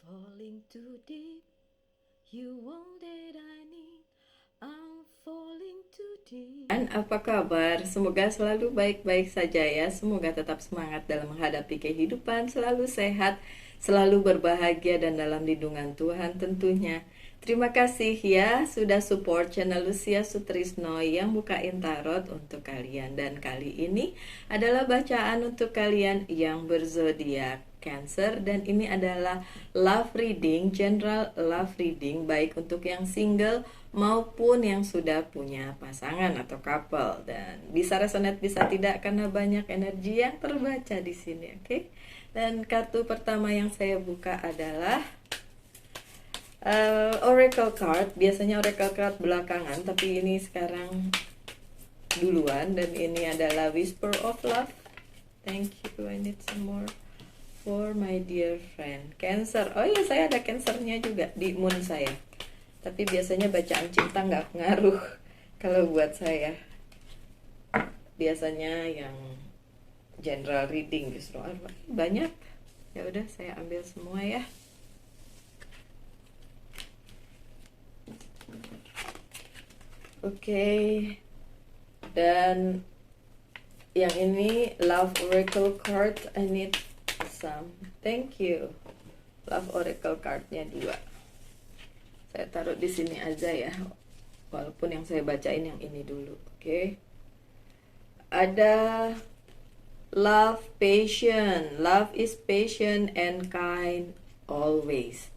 Falling too deep, you want that I need. I'm falling too deep. Dan apa kabar? Semoga selalu baik-baik saja ya. Semoga tetap semangat dalam menghadapi kehidupan, selalu sehat, selalu berbahagia dan dalam lindungan Tuhan tentunya. Terima kasih ya sudah support channel Lucia Sutrisno yang bukain tarot untuk kalian. Dan kali ini adalah bacaan untuk kalian yang berzodiak Cancer, dan ini adalah love reading, general love reading, baik untuk yang single maupun yang sudah punya pasangan atau couple, dan bisa resonate bisa tidak karena banyak energi yang terbaca di sini, oke? Dan kartu pertama yang saya buka adalah Oracle card. Biasanya Oracle card belakangan, tapi ini sekarang duluan, dan ini adalah Whisper of Love. Thank you, I need some more for my dear friend Cancer. Oh iya, saya ada Cancernya juga di moon saya, tapi biasanya bacaan cinta nggak ngaruh kalau buat saya. Biasanya yang general reading justru banyak. Ya udah, saya ambil semua ya. Oke. Dan yang ini Love Oracle card, I need some. Thank you. Love Oracle cardnya 2. Saya taruh di sini aja ya, walaupun yang saya bacain yang ini dulu. Oke. Ada love patient. Love is patient and kind always.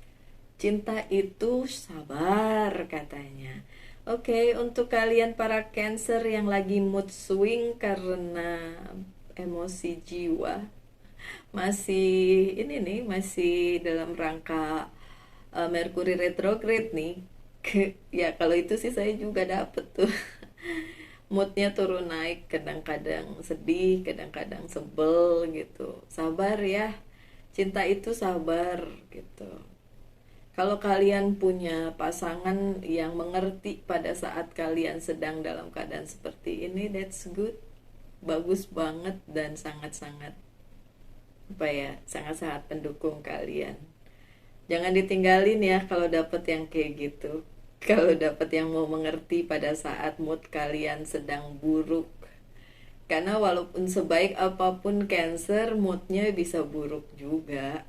Cinta itu sabar katanya. Oke, untuk kalian para Cancer yang lagi mood swing karena emosi jiwa, masih ini nih, masih dalam rangka Mercury retrograde nih. Ya kalau itu sih saya juga dapet tuh. Moodnya turun naik, kadang-kadang sedih, kadang-kadang sebel gitu. Sabar ya, cinta itu sabar gitu. Kalau kalian punya pasangan yang mengerti pada saat kalian sedang dalam keadaan seperti ini, that's good, bagus banget, dan sangat-sangat sangat-sangat pendukung kalian. Jangan ditinggalin ya kalau dapet yang kayak gitu. Kalau dapet yang mau mengerti pada saat mood kalian sedang buruk. Karena walaupun sebaik apapun Cancer, moodnya bisa buruk juga.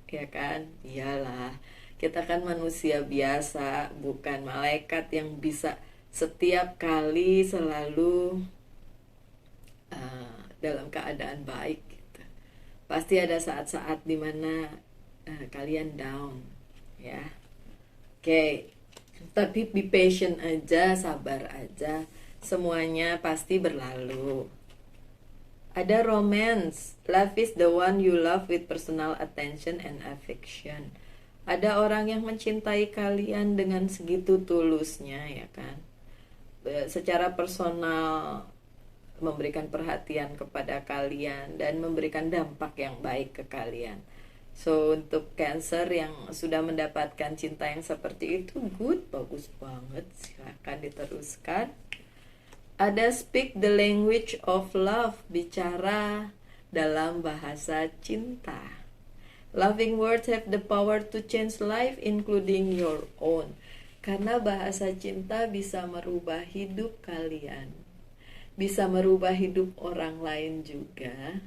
Ya kan? Iyalah. Kita kan manusia biasa, bukan malaikat yang bisa setiap kali selalu dalam keadaan baik. Pasti ada saat-saat dimana kalian down ya. Oke, tapi be patient aja, sabar aja, semuanya pasti berlalu. Ada romance. Love is the one you love with personal attention and affection. Ada orang yang mencintai kalian dengan segitu tulusnya ya kan, secara personal, memberikan perhatian kepada kalian dan memberikan dampak yang baik ke kalian. So untuk Cancer yang sudah mendapatkan cinta yang seperti itu, good, bagus banget, silahkan diteruskan. Ada speak the language of love, bicara dalam bahasa cinta. Loving words have the power to change life including your own. Karena bahasa cinta bisa merubah hidup kalian, bisa merubah hidup orang lain juga.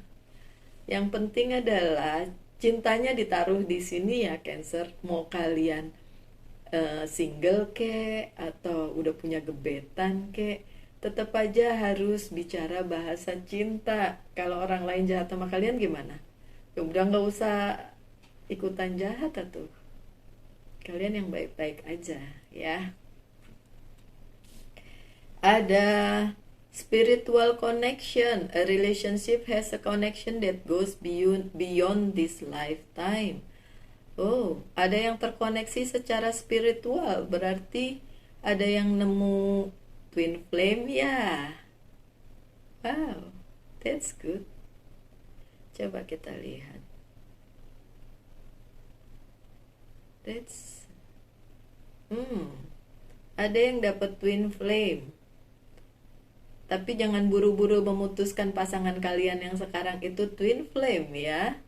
Yang penting adalah cintanya ditaruh di sini ya Cancer. Mau kalian single ke atau udah punya gebetan ke, tetap aja harus bicara bahasa cinta. Kalau orang lain jahat sama kalian gimana? Ya udah, nggak usah ikutan jahat atuh. Kalian yang baik-baik aja ya. Ada spiritual connection. A relationship has a connection that goes beyond this lifetime. Oh, ada yang terkoneksi secara spiritual, berarti ada yang nemu twin flame ya. Wow, that's good. Coba kita lihat. That's ada yang dapat twin flame. Tapi jangan buru-buru memutuskan pasangan kalian yang sekarang itu twin flame ya,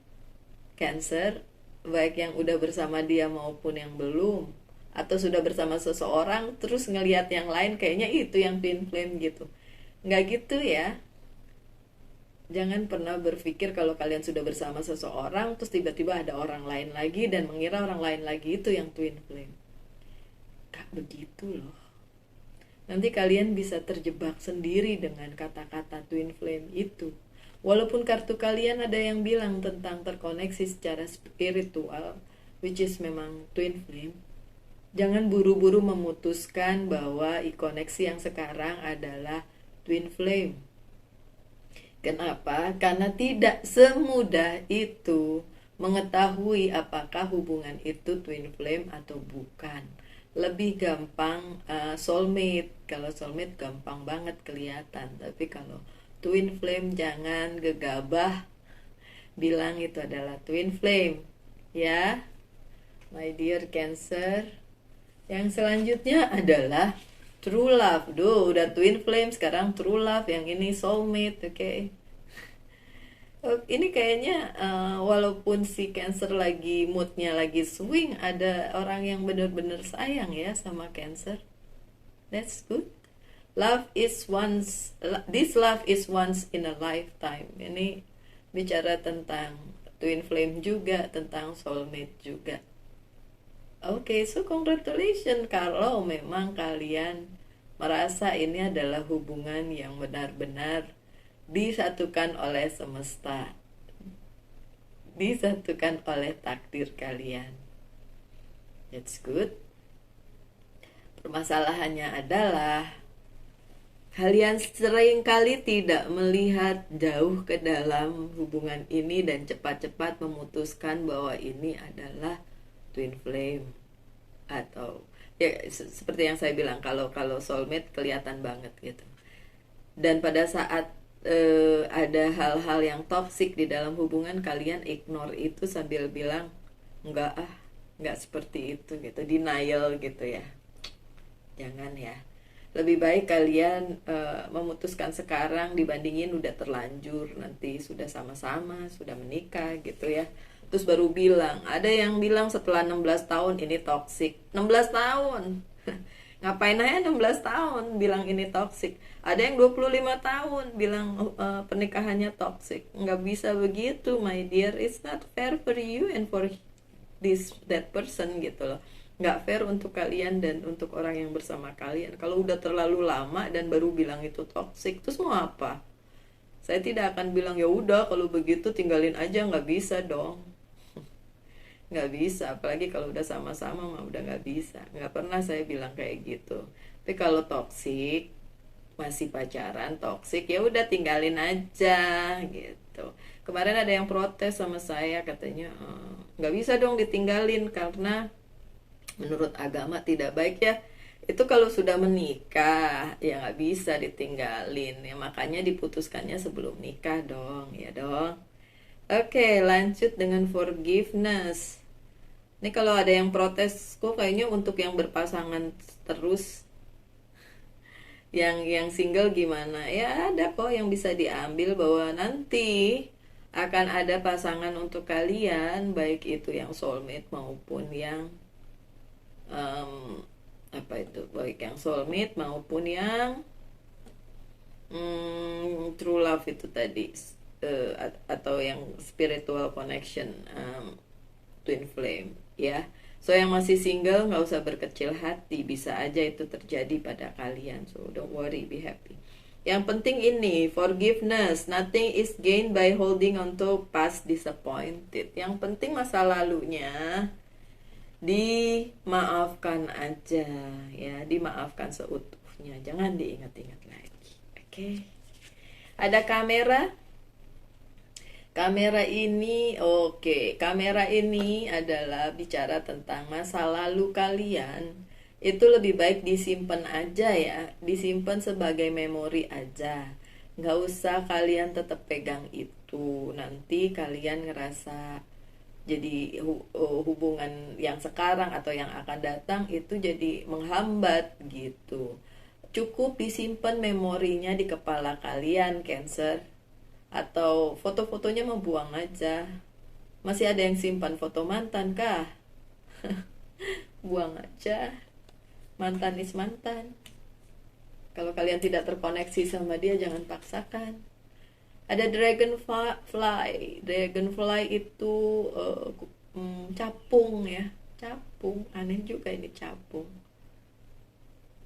Cancer. baik yang udah bersama dia maupun yang belum, atau sudah bersama seseorang terus ngelihat yang lain kayaknya itu yang twin flame gitu. Nggak gitu ya. Jangan pernah berpikir kalau kalian sudah bersama seseorang terus tiba-tiba ada orang lain lagi dan mengira orang lain lagi itu yang twin flame. Gak begitu loh. Nanti kalian bisa terjebak sendiri dengan kata-kata twin flame itu. Walaupun kartu kalian ada yang bilang tentang terkoneksi secara spiritual, which is memang twin flame, jangan buru-buru memutuskan bahwa koneksi yang sekarang adalah twin flame. Kenapa? Karena tidak semudah itu mengetahui apakah hubungan itu twin flame atau bukan. Lebih gampang soulmate. Kalau soulmate gampang banget kelihatan. Tapi kalau twin flame jangan gegabah bilang itu adalah twin flame. Ya, my dear Cancer. Yang selanjutnya adalah true love. Duh, udah twin flame, sekarang true love. Yang ini soulmate, oke. Ini kayaknya walaupun si Cancer lagi moodnya lagi swing, ada orang yang benar-benar sayang ya sama Cancer. That's good. This love is once in a lifetime. Ini bicara tentang twin flame juga, tentang soulmate juga. Oke, so congratulations kalau memang kalian merasa ini adalah hubungan yang benar-benar disatukan oleh semesta, disatukan oleh takdir kalian. That's good. Permasalahannya adalah kalian seringkali tidak melihat jauh ke dalam hubungan ini dan cepat-cepat memutuskan bahwa ini adalah twin flame. Atau ya seperti yang saya bilang, kalau soulmate kelihatan banget gitu. Dan pada saat ada hal-hal yang toksik di dalam hubungan, kalian ignore itu sambil bilang nggak seperti itu gitu, denial gitu ya. Jangan ya. Lebih baik kalian memutuskan sekarang dibandingin udah terlanjur nanti sudah sama-sama, sudah menikah gitu ya. Terus baru bilang, ada yang bilang setelah 16 tahun ini toksik. 16 tahun. Ngapain aja 16 tahun bilang ini toksik. Ada yang 25 tahun bilang pernikahannya toksik. Nggak bisa begitu, my dear. It's not fair for you and for that person gitu loh. Nggak fair untuk kalian dan untuk orang yang bersama kalian. Kalau udah terlalu lama dan baru bilang itu toksik, terus mau apa? Saya tidak akan bilang ya udah kalau begitu tinggalin aja, nggak bisa dong. Nggak bisa, apalagi kalau udah sama-sama mah udah nggak bisa. Nggak pernah saya bilang kayak gitu. Tapi kalau toksik, masih pacaran toksik, ya udah tinggalin aja gitu. Kemarin ada yang protes sama saya, katanya nggak bisa dong ditinggalin karena menurut agama tidak baik ya. Itu kalau sudah menikah ya nggak bisa ditinggalin ya, makanya diputuskannya sebelum nikah dong, ya dong. Oke, lanjut dengan forgiveness. Ini kalau ada yang protes, kok kayaknya untuk yang berpasangan terus, yang single gimana? Ya ada kok yang bisa diambil, bahwa nanti akan ada pasangan untuk kalian, baik itu yang soulmate maupun yang baik yang soulmate maupun yang true love itu tadi, atau yang spiritual connection, twin flame ya. So yang masih single nggak usah berkecil hati, bisa aja itu terjadi pada kalian. So don't worry, be happy. Yang penting ini forgiveness. Nothing is gained by holding on to past disappointed. Yang penting masa lalunya dimaafkan aja ya, dimaafkan seutuhnya, jangan diingat-ingat lagi. Oke. Ada kamera. Kamera ini kamera ini adalah bicara tentang masa lalu kalian. Itu lebih baik disimpan aja ya, disimpan sebagai memori aja. Nggak usah kalian tetap pegang itu, nanti kalian ngerasa jadi hubungan yang sekarang atau yang akan datang itu jadi menghambat gitu. Cukup disimpan memorinya di kepala kalian, Cancer. Atau foto-fotonya membuang aja. Masih ada yang simpan foto mantan kah? Buang aja. Mantan is mantan. Kalau kalian tidak terkoneksi sama dia, jangan paksakan. Ada dragonfly. Dragonfly itu capung ya. Capung, aneh juga ini capung.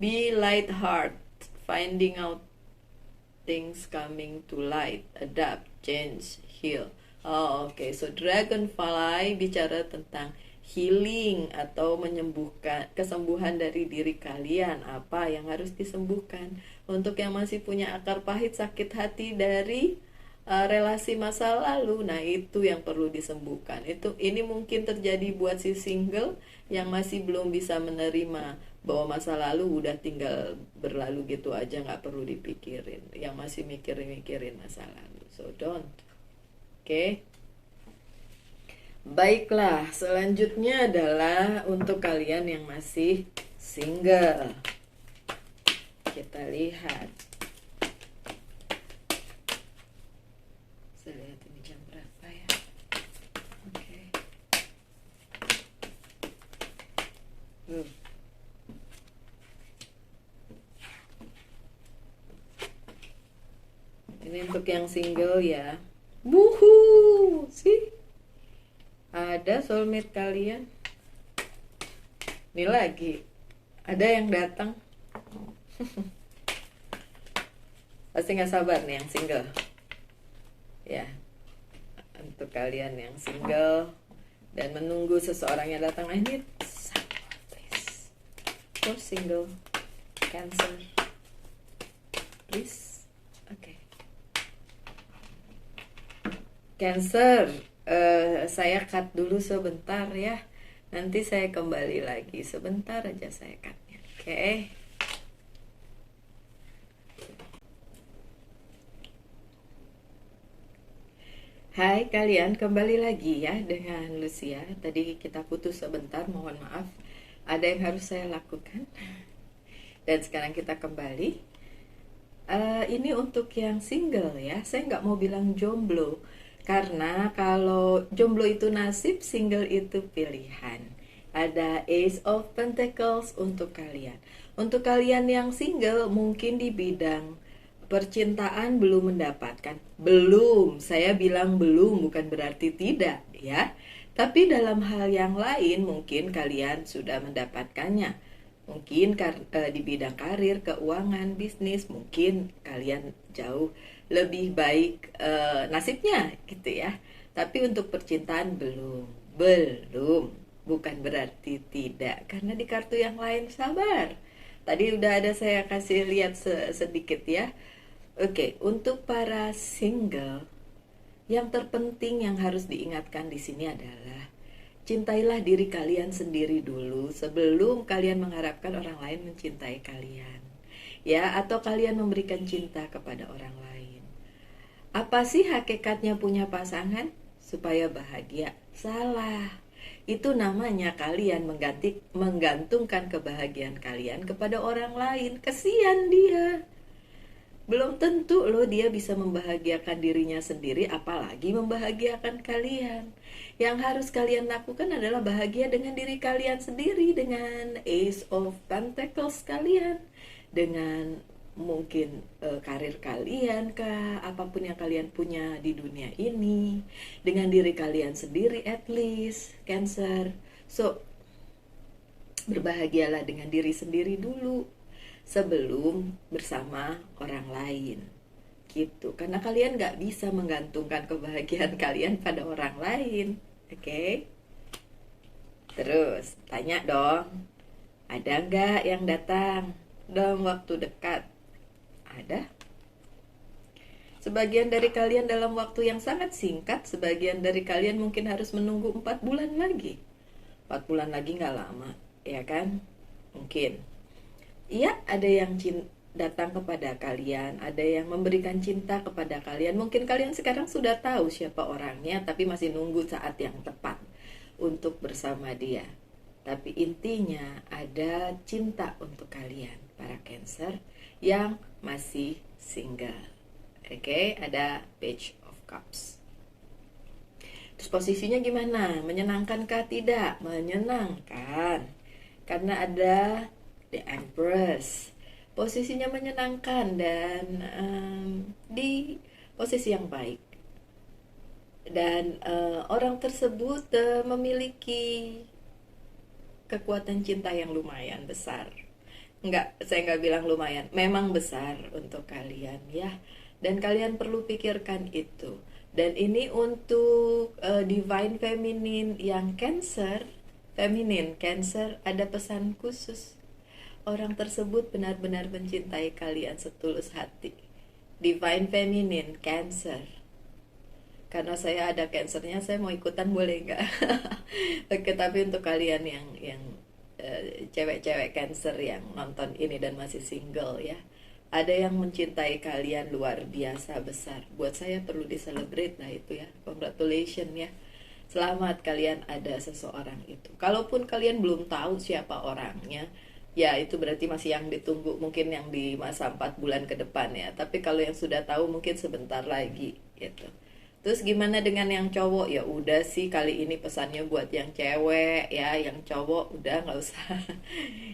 Be light heart, finding out things coming to light, adapt, change, heal. Oke. So dragonfly bicara tentang healing atau menyembuhkan, kesembuhan dari diri kalian. Apa yang harus disembuhkan? Untuk yang masih punya akar pahit, sakit hati dari relasi masa lalu, nah itu yang perlu disembuhkan. Ini mungkin terjadi buat si single yang masih belum bisa menerima bahwa masa lalu udah tinggal berlalu gitu aja, nggak perlu dipikirin. Yang masih mikirin masa lalu, so don't. Oke. Baiklah, selanjutnya adalah untuk kalian yang masih single. Kita lihat. Saya lihat ini jam berapa ya. Oke. Ini untuk yang single ya. Wuhu, sih. Ada soulmate kalian. Ini lagi ada yang datang. Pasti gak sabar nih yang single. Ya, untuk kalian yang single dan menunggu seseorang yang datang, I need someone please. For single Cancer, please. Oke. Cancer, saya cut dulu sebentar ya. Nanti saya kembali lagi. Sebentar aja saya cutnya. Oke. Hai kalian, kembali lagi ya dengan Lucia. Tadi kita putus sebentar, mohon maaf. Ada yang harus saya lakukan. Dan sekarang kita kembali. Ini untuk yang single ya. Saya nggak mau bilang jomblo. Karena kalau jomblo itu nasib, single itu pilihan. Ada Ace of Pentacles untuk kalian. Untuk kalian yang single, mungkin di bidang percintaan belum mendapatkan. Belum, saya bilang belum, bukan berarti tidak ya. Tapi dalam hal yang lain mungkin kalian sudah mendapatkannya. Mungkin di bidang karir, keuangan, bisnis, mungkin kalian jauh lebih baik nasibnya gitu ya. Tapi untuk percintaan belum, bukan berarti tidak. Karena di kartu yang lain sabar. Tadi udah ada saya kasih lihat sedikit ya. Oke, untuk para single, yang terpenting yang harus diingatkan di sini adalah cintailah diri kalian sendiri dulu sebelum kalian mengharapkan orang lain mencintai kalian. Ya, atau kalian memberikan cinta kepada orang lain. Apa sih hakikatnya punya pasangan? Supaya bahagia. Salah. Itu namanya kalian menggantungkan kebahagiaan kalian kepada orang lain. Kesian dia. Belum tentu loh dia bisa membahagiakan dirinya sendiri, apalagi membahagiakan kalian. Yang harus kalian lakukan adalah bahagia dengan diri kalian sendiri, dengan Ace of Pentacles kalian, dengan mungkin karir kalian kah, apapun yang kalian punya di dunia ini, dengan diri kalian sendiri at least, Cancer. So, berbahagialah dengan diri sendiri dulu sebelum bersama orang lain gitu, karena kalian gak bisa menggantungkan kebahagiaan kalian pada orang lain. Oke. Terus tanya dong, ada gak yang datang dalam waktu dekat? Ada. Sebagian dari kalian dalam waktu yang sangat singkat, sebagian dari kalian mungkin harus menunggu 4 bulan lagi. 4 bulan lagi gak lama, ya kan? Mungkin. Iya, ada yang datang kepada kalian, ada yang memberikan cinta kepada kalian. Mungkin kalian sekarang sudah tahu siapa orangnya, tapi masih nunggu saat yang tepat untuk bersama dia. Tapi intinya ada cinta untuk kalian, para Cancer yang masih single. Oke, ada Page of Cups. Terus posisinya gimana? Menyenangkankah? Tidak menyenangkan, karena ada the Empress. Posisinya menyenangkan dan di posisi yang baik. Dan orang tersebut memiliki kekuatan cinta yang lumayan besar. Saya nggak bilang lumayan, memang besar untuk kalian ya. Dan kalian perlu pikirkan itu. Dan ini untuk divine feminine yang Cancer, feminin Cancer, ada pesan khusus. Orang tersebut benar-benar mencintai kalian setulus hati. Divine feminine Cancer. Karena saya ada Cancernya, saya mau ikutan boleh nggak? Oke, tapi untuk kalian yang cewek-cewek Cancer yang nonton ini dan masih single ya, ada yang mencintai kalian luar biasa besar. Buat saya perlu di-celebrate lah itu ya. Congratulations ya. Selamat kalian ada seseorang itu. Kalaupun kalian belum tahu siapa orangnya, ya itu berarti masih yang ditunggu, mungkin yang di masa 4 bulan ke depan ya. Tapi kalau yang sudah tahu mungkin sebentar lagi gitu. Terus gimana dengan yang cowok? Ya udah sih, kali ini pesannya buat yang cewek ya, yang cowok udah nggak usah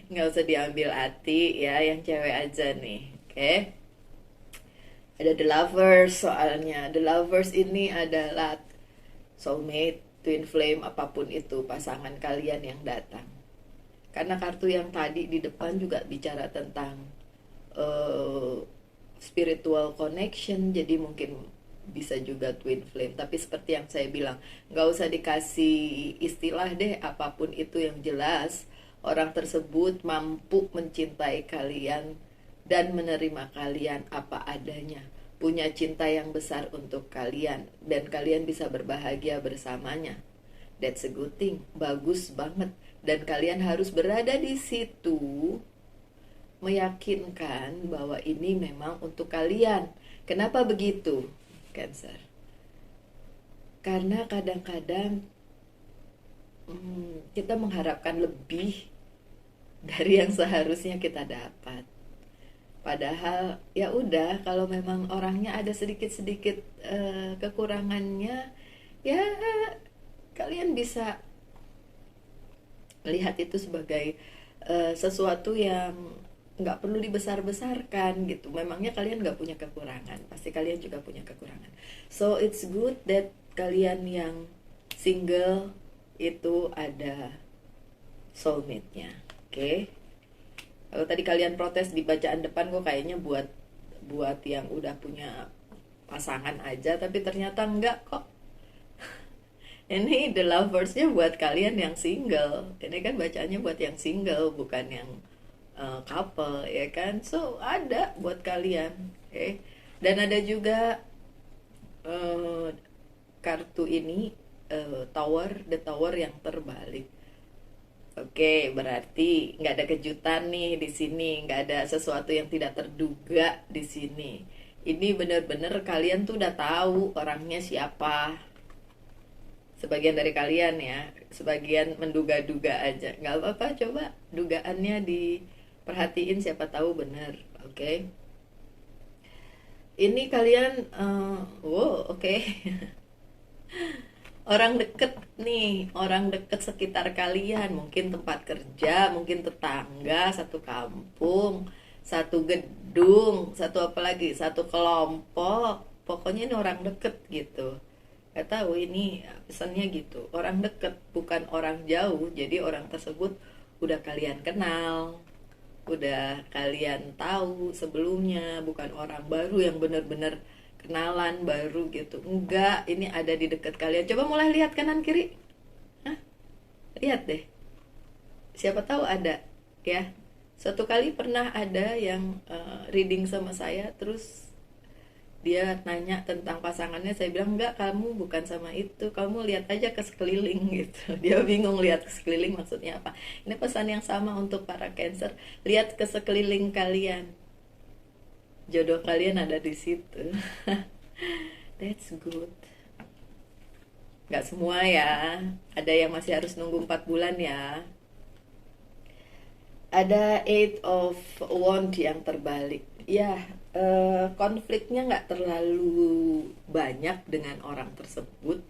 nggak usah diambil hati ya, yang cewek aja nih. Oke. Ada The Lovers soalnya. The Lovers ini adalah soulmate, twin flame, apapun itu pasangan kalian yang datang. Karena kartu yang tadi di depan juga bicara tentang spiritual connection, jadi mungkin bisa juga twin flame. Tapi seperti yang saya bilang, nggak usah dikasih istilah deh, apapun itu, yang jelas orang tersebut mampu mencintai kalian dan menerima kalian apa adanya, punya cinta yang besar untuk kalian, dan kalian bisa berbahagia bersamanya. That's a good thing, bagus banget. Dan kalian harus berada di situ, meyakinkan bahwa ini memang untuk kalian. Kenapa begitu, Cancer? Karena kadang-kadang kita mengharapkan lebih dari yang seharusnya kita dapat. Padahal ya udah, kalau memang orangnya ada sedikit-sedikit kekurangannya, ya kalian bisa lihat itu sebagai sesuatu yang nggak perlu dibesar-besarkan gitu. Memangnya kalian nggak punya kekurangan, pasti kalian juga punya kekurangan. So it's good that kalian yang single itu ada soulmate-nya. Oke. Kalau tadi kalian protes di bacaan depan, kok kayaknya buat yang udah punya pasangan aja, tapi ternyata enggak kok. Ini The Lovers-nya buat kalian yang single. Ini kan bacaannya buat yang single, bukan yang couple ya kan. So ada buat kalian, oke. Dan ada juga kartu ini Tower, The Tower yang terbalik. Oke, berarti nggak ada kejutan nih di sini, nggak ada sesuatu yang tidak terduga di sini. Ini bener-bener kalian tuh udah tahu orangnya siapa. Sebagian dari kalian ya, sebagian menduga-duga aja, nggak apa-apa, coba dugaannya diperhatiin, siapa tahu bener. Oke. Ini kalian, wow, oke. Orang deket nih, orang deket sekitar kalian, mungkin tempat kerja, mungkin tetangga, satu kampung, satu gedung, satu apa lagi, satu kelompok. Pokoknya ini orang deket gitu. Gak tahu ini pesannya gitu, orang deket bukan orang jauh. Jadi orang tersebut udah kalian kenal, udah kalian tahu sebelumnya, bukan orang baru yang bener-bener kenalan baru gitu. Enggak, ini ada di dekat kalian. Coba mulai lihat kanan kiri. Hah? Lihat deh, siapa tahu ada ya. Suatu kali pernah ada yang reading sama saya, terus dia nanya tentang pasangannya. Saya bilang, enggak, kamu bukan sama itu, kamu lihat aja ke sekeliling gitu. Dia bingung lihat ke sekeliling maksudnya apa. Ini pesan yang sama untuk para Cancer, lihat ke sekeliling kalian, jodoh kalian ada di situ. That's good. Nggak semua ya, ada yang masih harus nunggu 4 bulan ya. Ada Eight of Wand yang terbalik ya. Konfliknya nggak terlalu banyak dengan orang tersebut.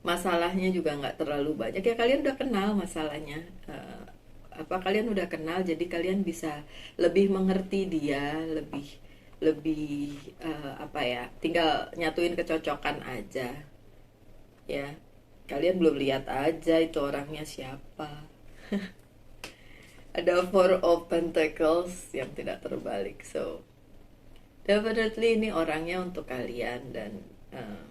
masalahnya juga nggak terlalu banyak ya, kalian udah kenal masalahnya. Apa kalian udah kenal, jadi kalian bisa lebih mengerti dia, lebih lebih apa ya, tinggal nyatuin kecocokan aja ya. Kalian belum lihat aja itu orangnya siapa. Ada Four of Pentacles yang tidak terbalik, so definitely ini orangnya untuk kalian. Dan uh,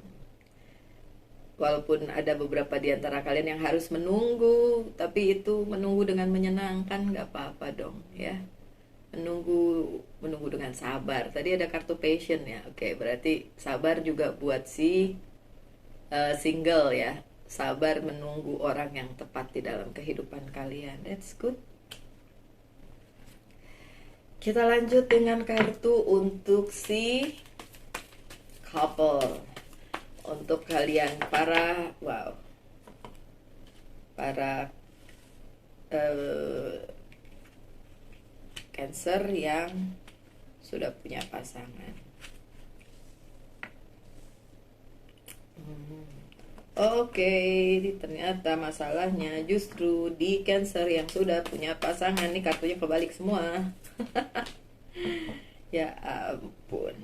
walaupun ada beberapa di antara kalian yang harus menunggu, tapi itu menunggu dengan menyenangkan, nggak apa-apa dong ya. Menunggu menunggu dengan sabar. Tadi ada kartu patient ya. Oke, berarti sabar juga buat si single ya. Sabar menunggu orang yang tepat di dalam kehidupan kalian. That's good. Kita lanjut dengan kartu untuk si couple. Untuk kalian para Cancer yang sudah punya pasangan. Oke, ternyata masalahnya justru di Cancer yang sudah punya pasangan. Nih kartunya kebalik semua. Ya ampun.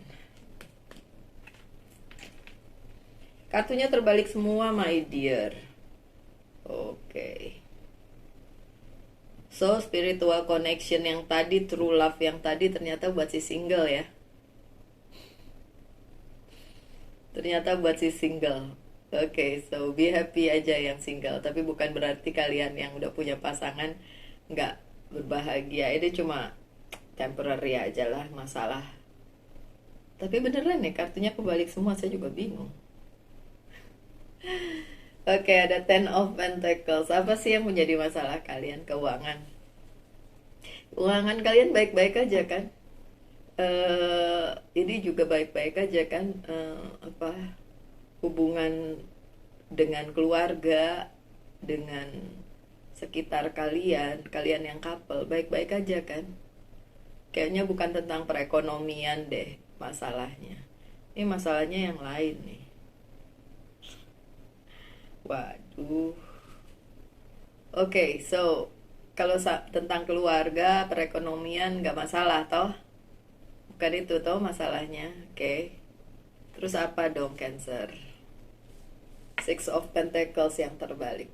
Kartunya terbalik semua, my dear. Oke. So, spiritual connection yang tadi, true love yang tadi ternyata buat si single ya. Ternyata buat si single. Oke, so be happy aja yang single. Tapi bukan berarti kalian yang udah punya pasangan nggak berbahagia. Ini cuma temporary aja lah masalah. Tapi beneran nih kartunya kebalik semua, saya juga bingung. Oke, ada Ten of Pentacles. Apa sih yang menjadi masalah kalian? Keuangan. Keuangan kalian baik-baik aja kan? Ini juga baik-baik aja kan? Apa hubungan dengan keluarga, dengan sekitar kalian, kalian yang couple, baik-baik aja kan? Kayaknya bukan tentang perekonomian deh masalahnya. Ini masalahnya yang lain nih. Waduh. Oke, so kalau tentang keluarga, perekonomian nggak masalah toh? Bukan itu toh masalahnya. Oke. Terus apa dong Cancer? Six of Pentacles yang terbalik.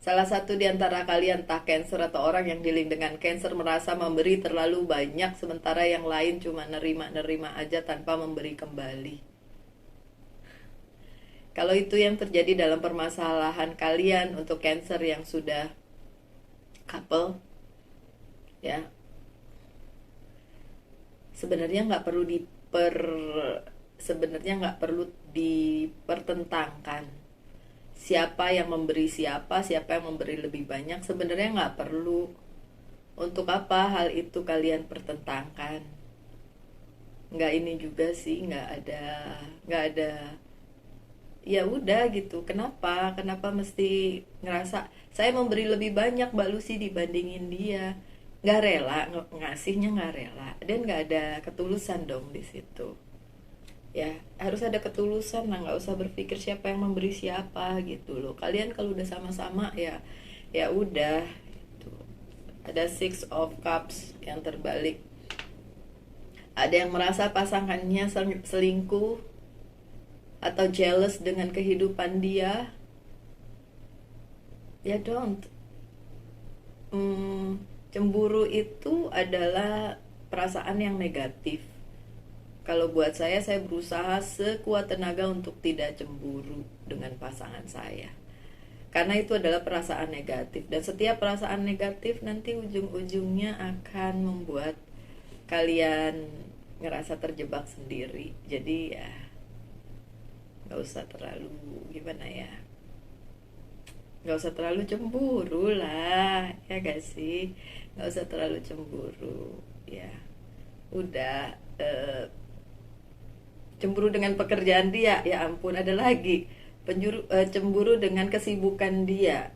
Salah satu di antara kalian, entah Cancer atau orang yang dealing dengan Cancer, merasa memberi terlalu banyak, sementara yang lain cuma nerima-nerima aja tanpa memberi kembali. Kalau itu yang terjadi dalam permasalahan kalian untuk Cancer yang sudah couple, ya, sebenarnya nggak perlu dipertentangkan siapa yang memberi siapa yang memberi lebih banyak. Sebenarnya nggak perlu. Untuk apa hal itu kalian pertentangkan? Nggak ini juga sih, nggak ada. Ya udah gitu. Kenapa mesti ngerasa saya memberi lebih banyak Mbak Lucy dibandingin dia? Nggak rela, ngasihnya nggak rela, dan nggak ada ketulusan dong di situ. Ya harus ada ketulusan lah, nggak usah berpikir siapa yang memberi siapa gitu loh. Kalian kalau udah sama-sama ya udah gitu. Ada Six of Cups yang terbalik. Ada yang merasa pasangannya selingkuh atau jealous dengan kehidupan dia. Ya don't. Cemburu itu adalah perasaan yang negatif. Kalau buat saya berusaha sekuat tenaga untuk tidak cemburu dengan pasangan saya. Karena itu adalah perasaan negatif. Dan setiap perasaan negatif nanti ujung-ujungnya akan membuat kalian ngerasa terjebak sendiri. Jadi ya gak usah terlalu gimana ya, gak usah terlalu cemburu lah, ya gak sih? Gak usah terlalu cemburu. Ya udah, cemburu dengan pekerjaan dia, ya ampun, ada lagi cemburu dengan kesibukan dia.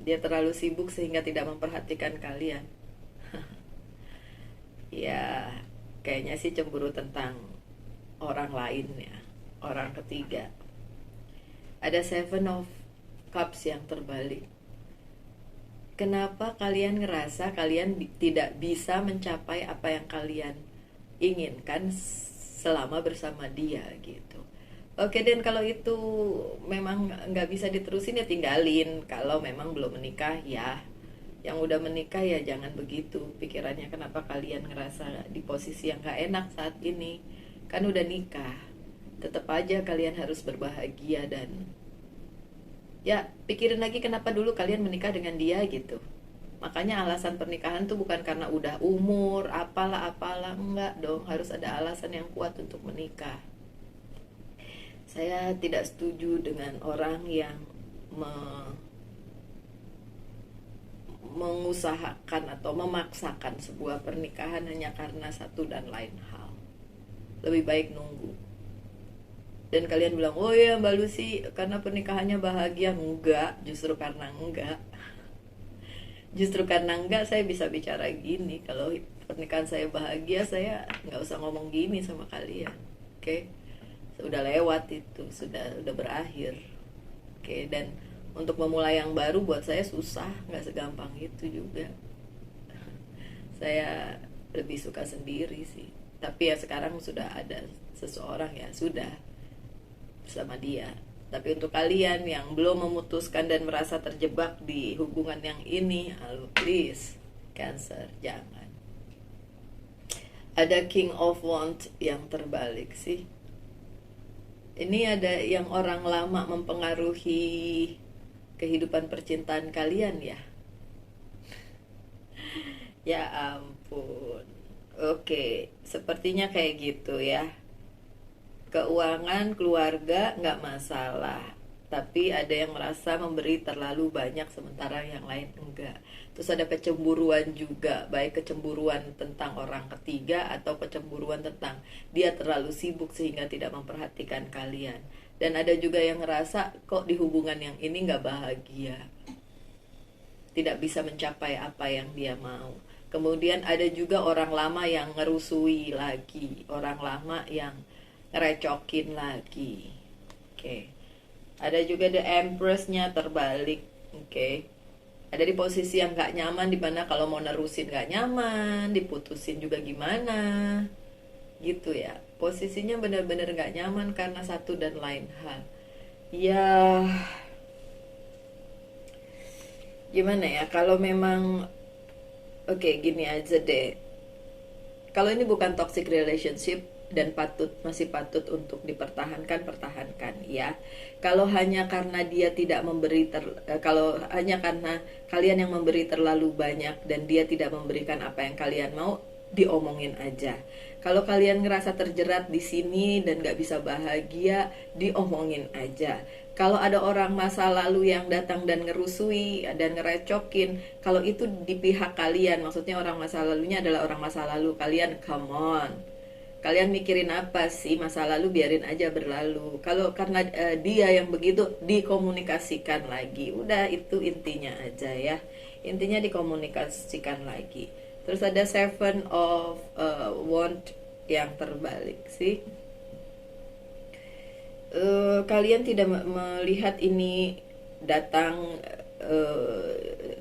Dia terlalu sibuk sehingga tidak memperhatikan kalian. Ya kayaknya sih cemburu tentang orang lain ya, orang ketiga. Ada Seven of Cups yang terbalik. Kenapa kalian ngerasa kalian tidak bisa mencapai apa yang kalian inginkan selama bersama dia gitu? Oke, dan kalau itu memang nggak bisa diterusin ya tinggalin. Kalau memang belum menikah ya, yang udah menikah ya jangan begitu pikirannya. Kenapa kalian ngerasa di posisi yang nggak enak saat ini? Kan udah nikah, tetap aja kalian harus berbahagia. Dan ya pikirin lagi kenapa dulu kalian menikah dengan dia gitu. Makanya alasan pernikahan tuh bukan karena udah umur apalah enggak dong, harus ada alasan yang kuat untuk menikah. Saya tidak setuju dengan orang yang mengusahakan atau memaksakan sebuah pernikahan hanya karena satu dan lain hal. Lebih baik nunggu. Dan kalian bilang, oh ya Mbak Lucy karena pernikahannya bahagia. Enggak, justru karena enggak. Justru karena enggak saya bisa bicara gini. Kalau pernikahan saya bahagia, saya nggak usah ngomong gini sama kalian. Oke? Sudah lewat itu, sudah berakhir. Oke, dan untuk memulai yang baru buat saya susah, nggak segampang itu juga. Saya lebih suka sendiri sih. Tapi ya sekarang sudah ada seseorang, ya sudah bersama dia. Tapi untuk kalian yang belum memutuskan dan merasa terjebak di hubungan yang ini, please, Cancer, jangan. Ada King of Wands yang terbalik sih. Ini ada yang orang lama mempengaruhi kehidupan percintaan kalian ya. Ya ampun. Oke, sepertinya kayak gitu ya. Keuangan keluarga nggak masalah, tapi ada yang merasa memberi terlalu banyak sementara yang lain enggak. Terus ada kecemburuan juga, baik kecemburuan tentang orang ketiga atau kecemburuan tentang dia terlalu sibuk sehingga tidak memperhatikan kalian. Dan ada juga yang ngerasa kok di hubungan yang ini nggak bahagia, tidak bisa mencapai apa yang dia mau. Kemudian ada juga orang lama yang ngerusui lagi, orang lama yang ngerecokin lagi. Oke. Ada juga The Empress-nya terbalik. Oke. Ada di posisi yang gak nyaman, dimana kalau mau nerusin gak nyaman, diputusin juga gimana gitu ya. Posisinya benar-benar gak nyaman karena satu dan lain hal. Ya gimana ya, kalau memang gini aja deh. Kalau ini bukan toxic relationship dan masih patut untuk dipertahankan, pertahankan ya. Kalau hanya karena dia tidak memberi kalau hanya karena kalian yang memberi terlalu banyak dan dia tidak memberikan apa yang kalian mau, diomongin aja. Kalau kalian ngerasa terjerat di sini dan gak bisa bahagia, diomongin aja. Kalau ada orang masa lalu yang datang dan ngerusui dan ngerecokin, kalau itu di pihak kalian, maksudnya orang masa lalunya adalah orang masa lalu kalian, come on. Kalian mikirin apa sih, masa lalu biarin aja berlalu. Kalau karena dia yang begitu, dikomunikasikan lagi. Udah, itu intinya aja ya. Intinya dikomunikasikan lagi. Terus ada Seven of Wands yang terbalik sih. Kalian tidak melihat ini datang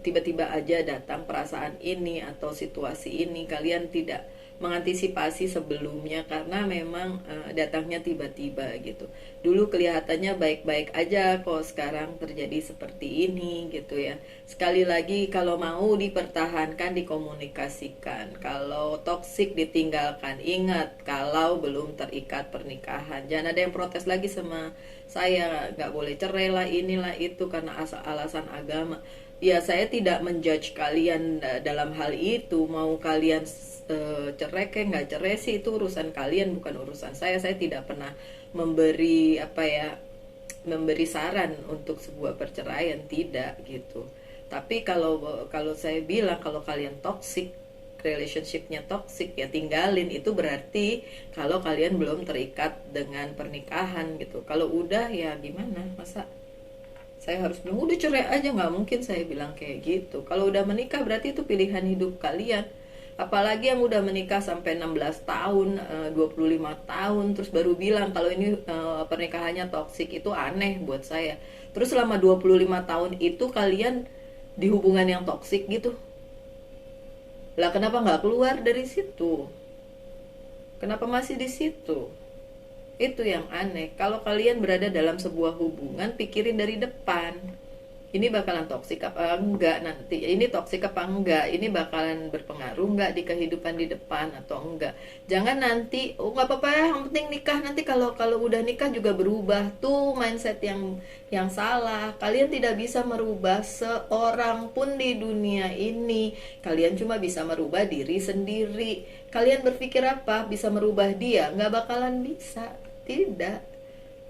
tiba-tiba aja datang perasaan ini atau situasi ini. Kalian tidak mengantisipasi sebelumnya karena memang datangnya tiba-tiba gitu. Dulu kelihatannya baik-baik aja, kok sekarang terjadi seperti ini gitu ya. Sekali lagi, kalau mau dipertahankan, dikomunikasikan. Kalau toksik ditinggalkan. Ingat, kalau belum terikat pernikahan, jangan ada yang protes lagi sama saya, nggak boleh cerai lah, inilah itu karena alasan agama. Ya, saya tidak menjudge kalian dalam hal itu. Mau kalian cerai kayak nggak cerai sih, itu urusan kalian, bukan urusan saya. Saya tidak pernah memberi memberi saran untuk sebuah perceraian, tidak gitu. Tapi kalau saya bilang kalau kalian toxic, relationshipnya toxic, ya tinggalin. Itu berarti kalau kalian belum terikat dengan pernikahan gitu. Kalau udah ya gimana, masa saya harus bilang udah cerai aja? Nggak mungkin saya bilang kayak gitu. Kalau udah menikah berarti itu pilihan hidup kalian. Apalagi yang udah menikah sampai 16 tahun, 25 tahun, terus baru bilang kalau ini pernikahannya toksik, itu aneh buat saya. Terus selama 25 tahun itu kalian di hubungan yang toksik gitu. Lah kenapa nggak keluar dari situ? Kenapa masih di situ? Itu yang aneh. Kalau kalian berada dalam sebuah hubungan, pikirin dari depan. Ini bakalan toksik apa enggak nanti? Ini toksik apa enggak? Ini bakalan berpengaruh enggak di kehidupan di depan atau enggak? Jangan nanti, oh nggak apa-apa ya, yang penting nikah. Nanti kalau kalau udah nikah juga berubah. Tuh mindset yang salah. Kalian tidak bisa merubah seorang pun di dunia ini. Kalian cuma bisa merubah diri sendiri. Kalian berpikir apa? Bisa merubah dia? Nggak bakalan bisa. Tidak,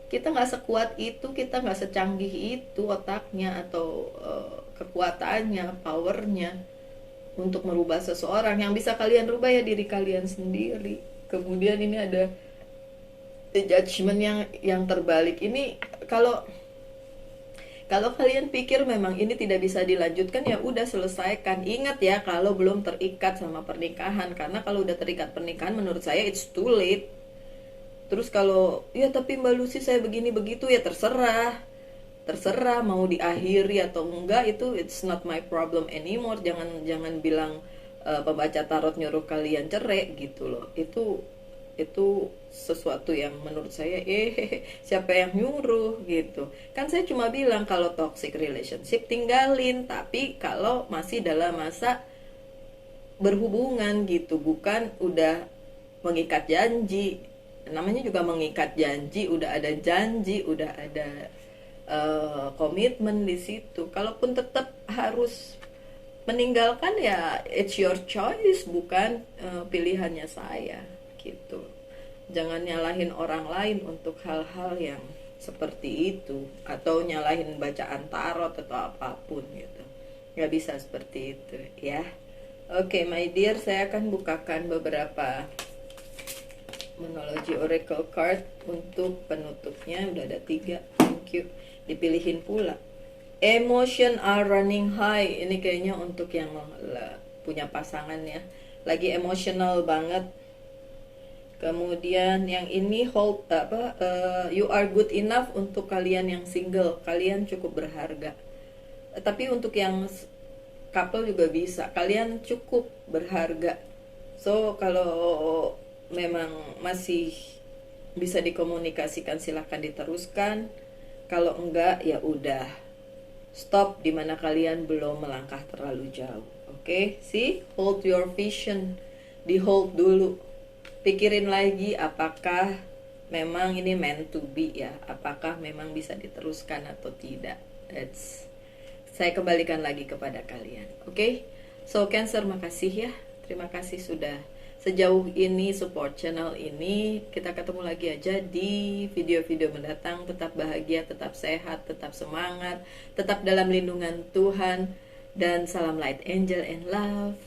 kita nggak sekuat itu, kita nggak secanggih itu otaknya atau kekuatannya, powernya untuk merubah seseorang. Yang bisa kalian rubah ya diri kalian sendiri. Kemudian ini ada judgment yang terbalik. Ini kalau kalau kalian pikir memang ini tidak bisa dilanjutkan, ya udah selesaikan. Ingat ya, kalau belum terikat sama pernikahan, karena kalau udah terikat pernikahan menurut saya it's too late. Terus kalau ya tapi Mbak Lucy saya begini begitu, ya terserah mau diakhiri atau enggak, itu it's not my problem anymore. Jangan bilang pembaca tarot nyuruh kalian cerai gitu loh. Itu sesuatu yang menurut saya siapa yang nyuruh gitu. Kan saya cuma bilang kalau toxic relationship tinggalin, tapi kalau masih dalam masa berhubungan gitu, bukan udah mengikat janji. Namanya juga mengikat janji, udah ada janji, udah ada komitmen di situ. Kalaupun tetap harus meninggalkan, ya it's your choice, bukan pilihannya saya gitu. Jangan nyalahin orang lain untuk hal-hal yang seperti itu, atau nyalahin bacaan tarot atau apapun gitu. Nggak bisa seperti itu ya. Oke, my dear, saya akan bukakan beberapa Monology Oracle card untuk penutupnya. Udah ada 3, thank you. Dipilihin pula. Emotion are running high. Ini kayaknya untuk yang punya pasangan ya, lagi emosional banget. Kemudian yang ini hold you are good enough. Untuk kalian yang single, kalian cukup berharga. Tapi untuk yang couple juga bisa, kalian cukup berharga. So kalau memang masih bisa dikomunikasikan, silahkan diteruskan. Kalau enggak, ya udah stop di mana kalian belum melangkah terlalu jauh. Oke, see, hold your vision, di hold dulu, pikirin lagi apakah memang ini meant to be ya, apakah memang bisa diteruskan atau tidak. Saya kembalikan lagi kepada kalian. Oke, so Cancer, makasih ya, terima kasih sudah sejauh ini support channel ini. Kita ketemu lagi aja di video-video mendatang. Tetap bahagia, tetap sehat, tetap semangat, tetap dalam lindungan Tuhan, dan salam light angel and love.